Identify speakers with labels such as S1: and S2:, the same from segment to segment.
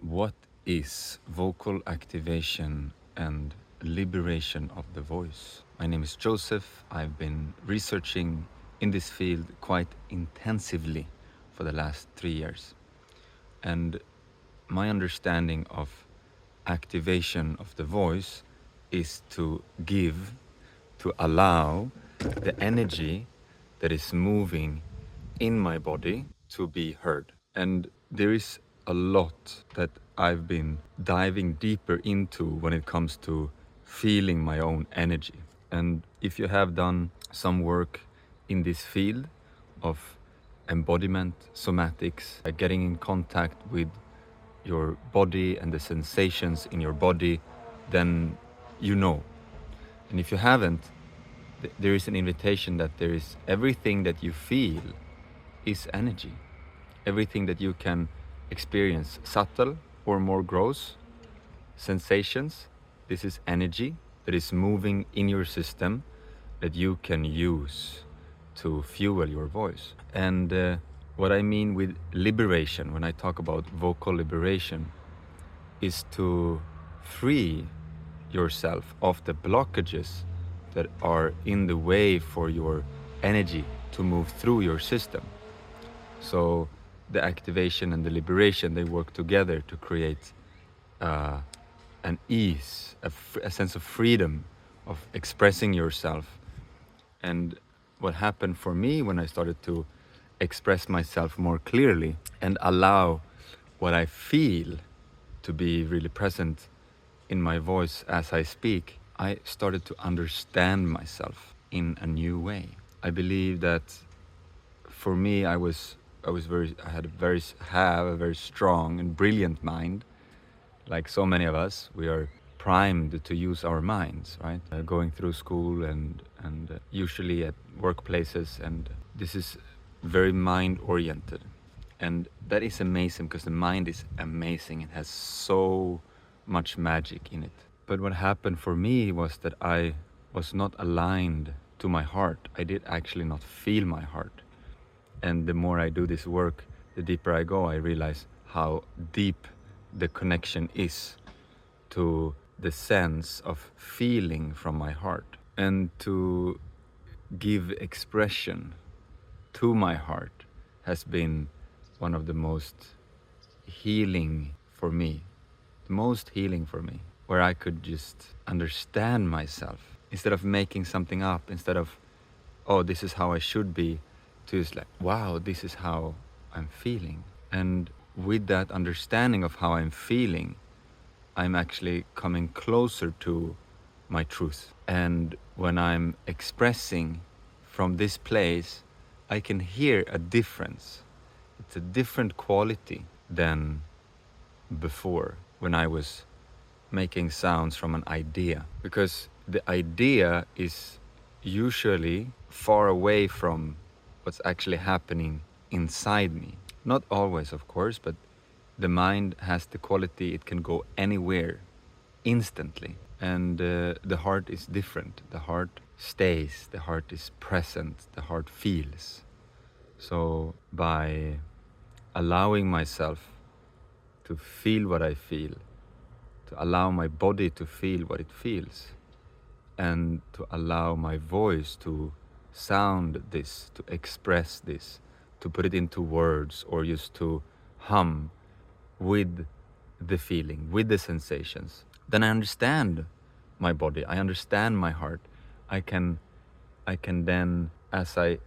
S1: What is vocal activation and liberation of the voice? My name is Joseph. I've been researching in this field quite intensively for the last 3 years. And my understanding of activation of the voice is to give, to allow the energy that is moving in my body to be heard. And there is a lot that I've been diving deeper into when it comes to feeling my own energy. And if you have done some work in this field of embodiment, somatics, getting in contact with your body and the sensations in your body, then you know. And if you haven't, there is an invitation that there is everything that you feel is energy. Everything that you can experience, subtle or more gross sensations, this is energy that is moving in your system that you can use to fuel your voice. And what I mean with liberation, when I talk about vocal liberation, is to free yourself of the blockages that are in the way for your energy to move through your system. So the activation and the liberation, they work together to create an ease, a sense of freedom of expressing yourself. And what happened for me when I started to express myself more clearly and allow what I feel to be really present in my voice as I speak, I started to understand myself in a new way. I believe that for me, I had have a very strong and brilliant mind. Like so many of us, we are primed to use our minds, right? Going through school and usually at workplaces, and this is very mind oriented, and that is amazing because the mind is amazing. It has so much magic in it. But what happened for me was that I was not aligned to my heart. I did actually not feel my heart. And the more I do this work, the deeper I go, I realize how deep the connection is to the sense of feeling from my heart. And to give expression to my heart has been one of the most healing for me, the most healing for me, where I could just understand myself instead of making something up, instead of, oh, this is how I should be, to just like, wow, this is how I'm feeling. And with that understanding of how I'm feeling, I'm actually coming closer to my truth. And when I'm expressing from this place, I can hear a difference. It's a different quality than before when I was making sounds from an idea. Because the idea is usually far away from what's actually happening inside me. Not always, of course, but the mind has the quality, it can go anywhere instantly. And the heart is different. The heart stays, the heart is present, the heart feels. So by allowing myself to feel what I feel, to allow my body to feel what it feels, and to allow my voice to sound this, to express this, to put it into words or just to hum with the feeling, with the sensations, then I understand my body, I understand my heart. I can then, as I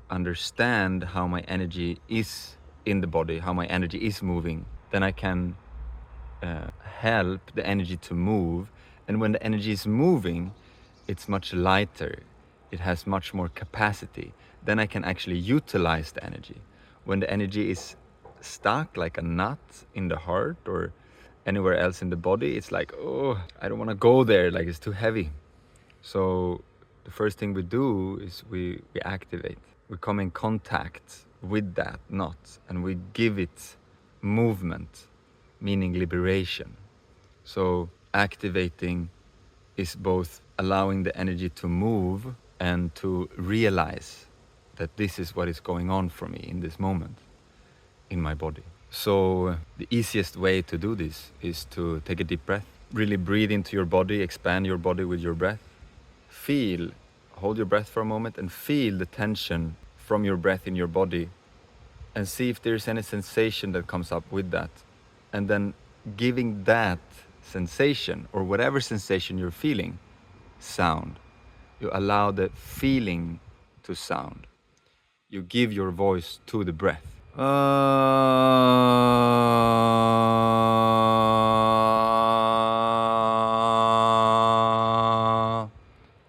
S1: understand how my energy is in the body, how my energy is moving, then I can help the energy to move. And when the energy is moving, it's much lighter, it has much more capacity. Then I can actually utilize the energy. When the energy is stuck like a knot in the heart or anywhere else in the body, it's like, oh, I don't want to go there, like it's too heavy. So the first thing we do is we activate. We come in contact with that knot and we give it movement, meaning liberation. So activating is both allowing the energy to move and to realize that this is what is going on for me in this moment in my body. So the easiest way to do this is to take a deep breath. Really breathe into your body, expand your body with your breath. Feel, hold your breath for a moment and feel the tension from your breath in your body, and see if there's any sensation that comes up with that. And then giving that sensation, or whatever sensation you're feeling, sound. You allow the feeling to sound. You give your voice to the breath.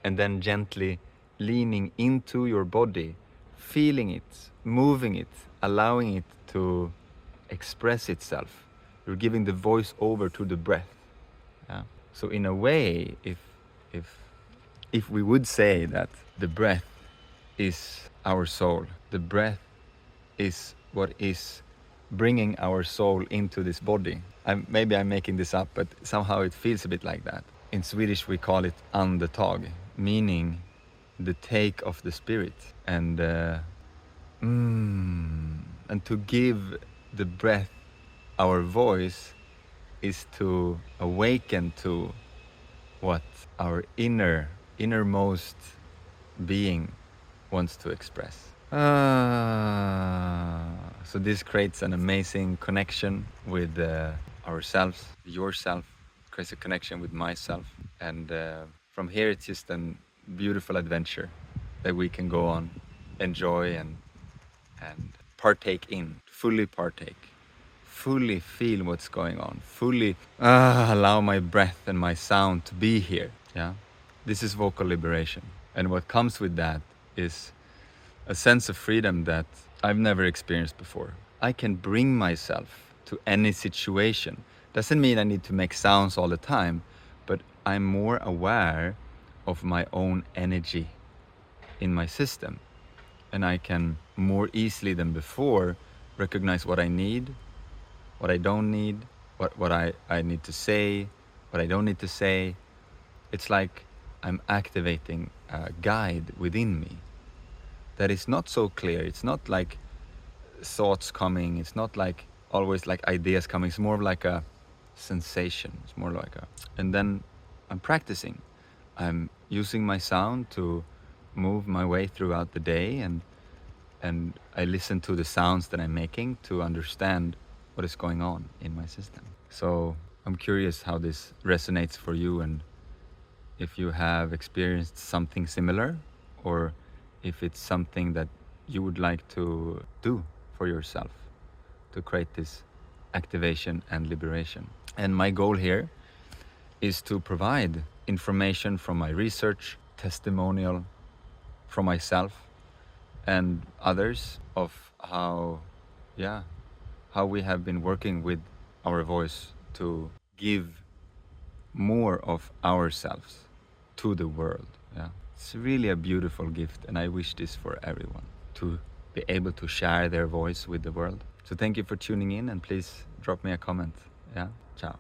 S1: And then gently leaning into your body, feeling it, moving it, allowing it to express itself. You're giving the voice over to the breath. Yeah? So in a way, if if we would say that the breath is our soul, the breath is what is bringing our soul into this body. Maybe I'm making this up, but somehow it feels a bit like that. In Swedish, we call it andetag, meaning the take of the spirit. And to give the breath our voice is to awaken to what our innermost being wants to express. So this creates an amazing connection with ourselves, yourself, creates a connection with myself. And from here it's just a beautiful adventure that we can go on, enjoy and partake in, fully partake, fully feel what's going on, fully allow my breath and my sound to be here. Yeah, this is vocal liberation, and what comes with that is a sense of freedom that I've never experienced before. I can bring myself to any situation. Doesn't mean I need to make sounds all the time, but I'm more aware of my own energy in my system. And I can more easily than before recognize what I need, what I don't need, what I need to say, what I don't need to say. It's like I'm activating a guide within me that is not so clear. It's not like thoughts coming. It's not like always like ideas coming. It's more of like a sensation. It's more like a... And then I'm practicing. I'm using my sound to move my way throughout the day, and I listen to the sounds that I'm making to understand what is going on in my system. So I'm curious how this resonates for you, and if you have experienced something similar, or if it's something that you would like to do for yourself to create this activation and liberation. And my goal here is to provide information from my research, testimonial from myself and others of how we have been working with our voice to give more of ourselves to the world. Yeah, it's really a beautiful gift, and I wish this for everyone, to be able to share their voice with the world. So thank you for tuning in, and please drop me a comment. Yeah, ciao.